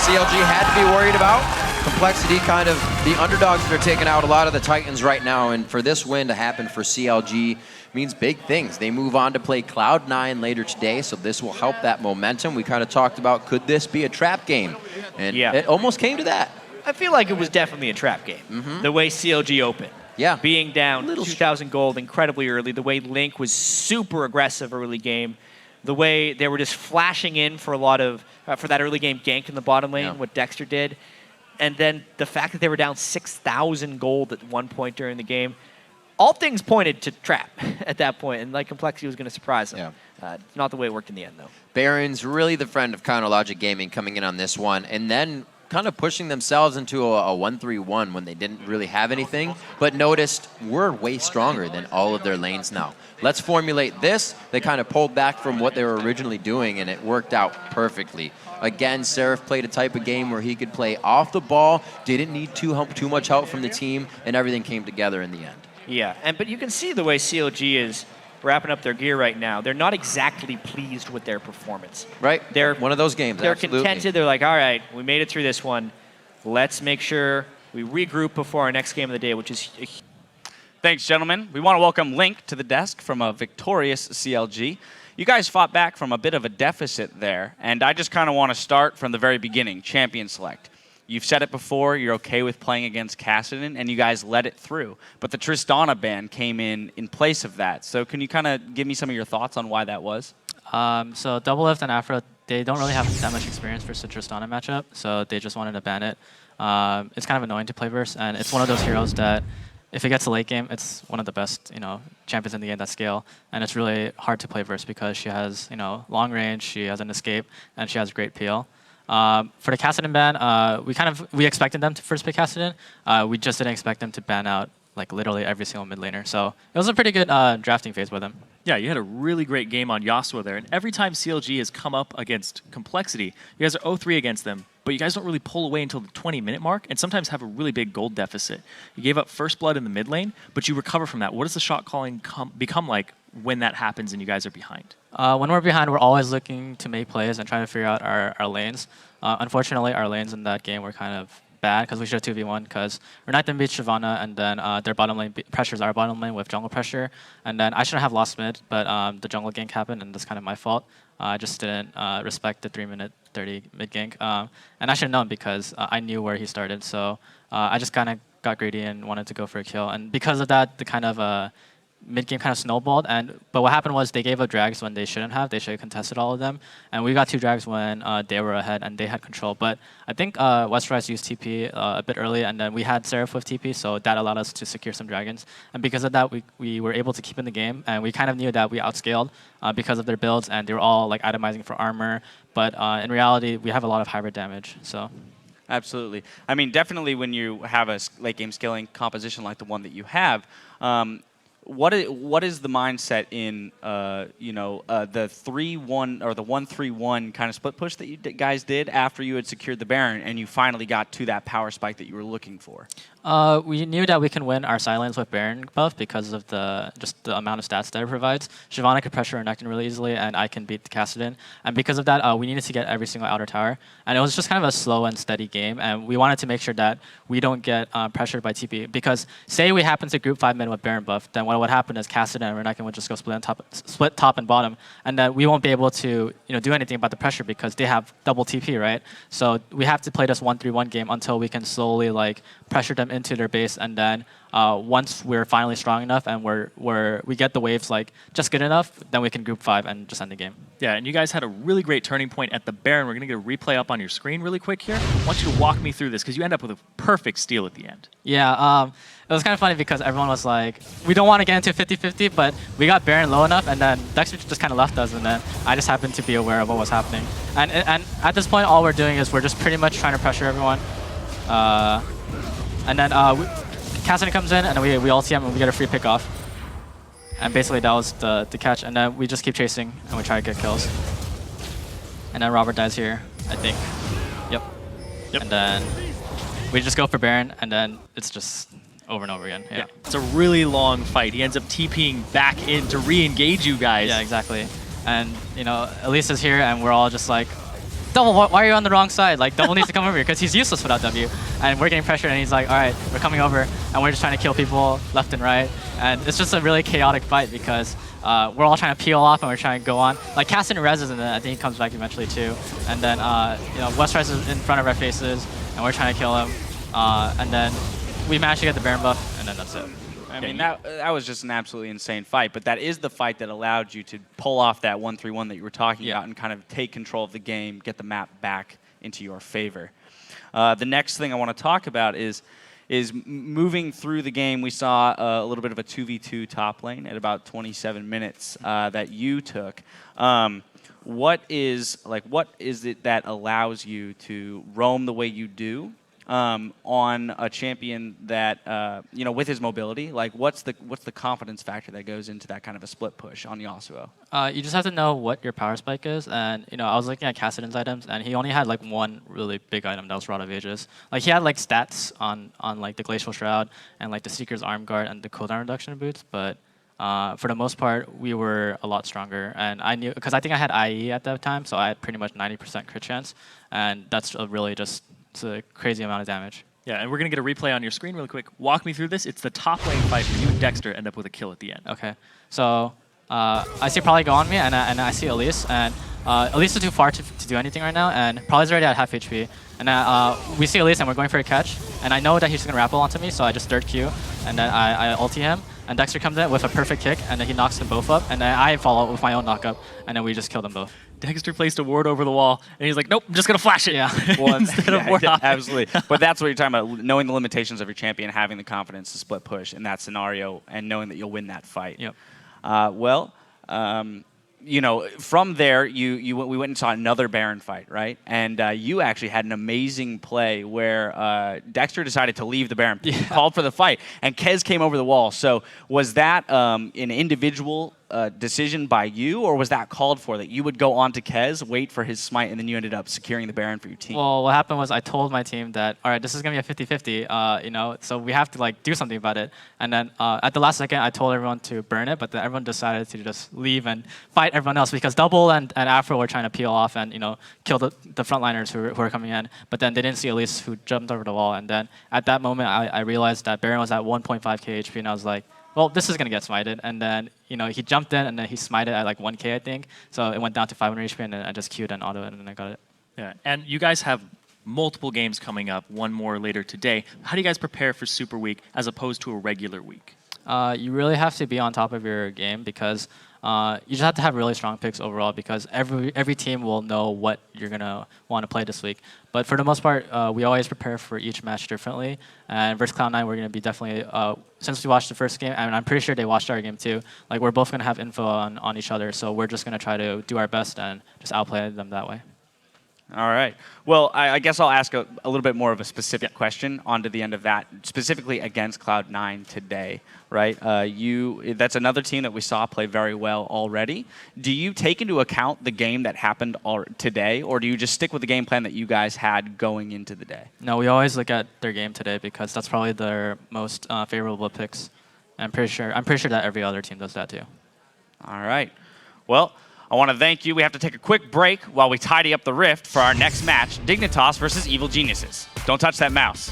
CLG had to be worried about. compLexity kind of the underdogs that are taking out a lot of the Titans right now, and for this win to happen for CLG means big things. They move on to play Cloud9 later today, so this will help that momentum. We kind of talked about, could this be a trap game? And it almost came to that. I feel like it was definitely a trap game, the way CLG opened. Yeah. Being down 2,000 gold incredibly early, the way Link was super aggressive early game, the way they were just flashing in for a lot of, for that early game gank in the bottom lane, what Dexter did. And then the fact that they were down 6,000 gold at one point during the game, all things pointed to trap at that point, and like compLexity was going to surprise them. Not the way it worked in the end, though. Baron's really the friend of CounterLogic Gaming coming in on this one, and then kind of pushing themselves into a 1-3-1 when they didn't really have anything, but noticed we're way stronger than all of their lanes now. Let's formulate this. They kind of pulled back from what they were originally doing, and it worked out perfectly. Again, Seraph played a type of game where he could play off the ball, didn't need too much help from the team, and everything came together in the end. Yeah, but you can see the way CLG is wrapping up their gear right now. They're not exactly pleased with their performance. Right. They're one of those games. They're contented. They're like, all right, we made it through this one. Let's make sure we regroup before our next game of the day, which is... Thanks, gentlemen. We want to welcome Link to the desk from a victorious CLG. You guys fought back from a bit of a deficit there, and I just kind of want to start from the very beginning, champion select. you've said it before, you're okay with playing against Kassadin, and you guys let it through. But the Tristana ban came in place of that. So can you kind of give me some of your thoughts on why that was? So Doublelift and Afro, they don't really have that much experience versus the Tristana matchup, so they just wanted to ban it. It's kind of annoying to play versus, and it's one of those heroes that if it gets a late game, it's one of the best, champions in the game that scale, and it's really hard to play versus because she has, long range, she has an escape, and she has great peel. For the Kassadin ban, we expected them to first pick Kassadin. We just didn't expect them to ban out like literally every single mid laner. So it was a pretty good drafting phase with them. Yeah, you had a really great game on Yasuo there, and every time CLG has come up against compLexity, you guys are 0-3 against them, but you guys don't really pull away until the 20-minute mark, and sometimes have a really big gold deficit. You gave up first blood in the mid lane, but you recover from that. What does the shot calling become like when that happens and you guys are behind? When we're behind, we're always looking to make plays and trying to figure out our lanes. Unfortunately, our lanes in that game were kind of bad because we should have 2v1 because Renekton beats Shyvana, and then their bottom lane pressures our bottom lane with jungle pressure. And then I shouldn't have lost mid, but the jungle gank happened, and that's kind of my fault. I just didn't respect the 3-minute 30 mid gank. And I should have known because I knew where he started. So I just kind of got greedy and wanted to go for a kill. And because of that, the kind of mid-game kind of snowballed, but what happened was they gave up drags when they shouldn't have. They should have contested all of them, and we got 2 drags when they were ahead and they had control. But I think Westrise used TP a bit early, and then we had Seraph with TP, so that allowed us to secure some dragons. And because of that, we were able to keep in the game, and we kind of knew that we outscaled because of their builds, and they were all like itemizing for armor. But in reality, we have a lot of hybrid damage. So. Absolutely. I mean, definitely when you have a late game scaling composition like the one that you have. What is the mindset in the 3-1 or the 1-3-1 kind of split push that you guys did after you had secured the Baron and you finally got to that power spike that you were looking for? We knew that we can win our silence with Baron buff because of just the amount of stats that it provides. Shyvana could pressure Renekton really easily, and I can beat the Kassadin. And because of that, we needed to get every single outer tower. And it was just kind of a slow and steady game, and we wanted to make sure that we don't get pressured by TP. Because say we happen to group 5 mid with Baron buff, then what would happen is Kassadin and Renekton would just go split top and bottom, and then we won't be able to do anything about the pressure because they have double TP, right? So we have to play this 1-3-1 game until we can slowly pressure them into their base, and then once we're finally strong enough and we get the waves just good enough, then we can group 5 and just end the game. Yeah, and you guys had a really great turning point at the Baron. We're going to get a replay up on your screen really quick here. I want you to walk me through this because you end up with a perfect steal at the end. Yeah, it was kind of funny because everyone was like, we don't want to get into 50-50, but we got Baron low enough, and then Dexter just kind of left us, and then I just happened to be aware of what was happening. And at this point, all we're doing is we're just pretty much trying to pressure everyone. And then Kassadin comes in, and we all see him, and we get a free pick off. And basically, that was the catch. And then we just keep chasing, and we try to get kills. And then Robert dies here, I think. Yep. And then we just go for Baron, and then it's just over and over again. Yeah. It's a really long fight. He ends up TPing back in to re-engage you guys. Yeah, exactly. And, Elise is here, and we're all just like, Double, why are you on the wrong side? Double needs to come over here because he's useless without W. And we're getting pressured, and he's like, all right, we're coming over, and we're just trying to kill people left and right. And it's just a really chaotic fight because we're all trying to peel off, and we're trying to go on. Kassadin reses, and then I think he comes back eventually too. And then Westrise is in front of our faces, and we're trying to kill him. And then we managed to get the Baron buff, and then that's it. I mean, that was just an absolutely insane fight, but that is the fight that allowed you to pull off that 1-3-1 that you were talking about and kind of take control of the game, get the map back into your favor. The next thing I want to talk about is moving through the game. We saw a little bit of a 2v2 top lane at about 27 minutes that you took. What is it that allows you to roam the way you do on a champion that with his mobility? What's the confidence factor that goes into that kind of a split push on Yasuo? You just have to know what your power spike is, and I was looking at Kassadin's items, and he only had one really big item that was Rod of Ages. He had stats on the Glacial Shroud and the Seeker's Arm Guard and the cooldown reduction boots, but for the most part, we were a lot stronger, and I knew because I think I had IE at that time, so I had pretty much 90% crit chance, and that's really just. It's a crazy amount of damage. Yeah, and we're going to get a replay on your screen really quick. Walk me through this. It's the top lane fight where you and Dexter end up with a kill at the end. Okay. So I see Probably go on me, and I see Elise, and Elise is too far to do anything right now, and Prolly's already at half HP. And we see Elise, and we're going for a catch. And I know that he's going to rappel onto me, so I just third Q, and then I ulti him. And Dexter comes in with a perfect kick, and then he knocks them both up. And then I follow up with my own knockup, and then we just kill them both. Dexter placed a ward over the wall, and he's like, nope, I'm just going to flash it. Yeah. Well, Instead of ward off. absolutely. But that's what you're talking about, knowing the limitations of your champion, having the confidence to split push in that scenario, and knowing that you'll win that fight. Yep. You know, from there, we went and saw another Baron fight, right? And you actually had an amazing play where Dexter decided to leave the Baron, called for the fight, and Kez came over the wall. So was that an individual decision by you, or was that called for, that you would go on to Kez, wait for his smite, and then you ended up securing the Baron for your team? Well, what happened was I told my team that, all right, this is going to be a 50-50, you know, so we have to like do something about it. And then at the last second, I told everyone to burn it, but then everyone decided to just leave and fight everyone else, because Double and Afro were trying to peel off and, you know, kill the frontliners who were coming in. But then they didn't see Elise, who jumped over the wall. And then at that moment, I realized that Baron was at 1.5k HP, and I was like, well, this is going to get smited. And then, you know, he jumped in, and then he smited at like 1k, I think. So it went down to 500 HP, and then I just queued and auto it, and then I got it. Yeah, and you guys have multiple games coming up, one more later today. How do you guys prepare for Super Week as opposed to a regular week? You really have to be on top of your game, because you just have to have really strong picks overall, because every team will know what you're going to want to play this week. But for the most part, we always prepare for each match differently. And versus Cloud9, we're going to be definitely, since we watched the first game, and I'm pretty sure they watched our game too, like we're both going to have info on each other. So we're just going to try to do our best and just outplay them that way. All right. Well, I guess I'll ask a little bit more of a specific question onto the end of that, specifically against Cloud9 today, right? That's another team that we saw play very well already. Do you take into account the game that happened today, or do you just stick with the game plan that you guys had going into the day? No, we always look at their game today, because that's probably their most favorable picks. I'm pretty sure that every other team does that too. All right. Well, I want to thank you. We have to take a quick break while we tidy up the rift for our next match, Dignitas versus Evil Geniuses. Don't touch that mouse.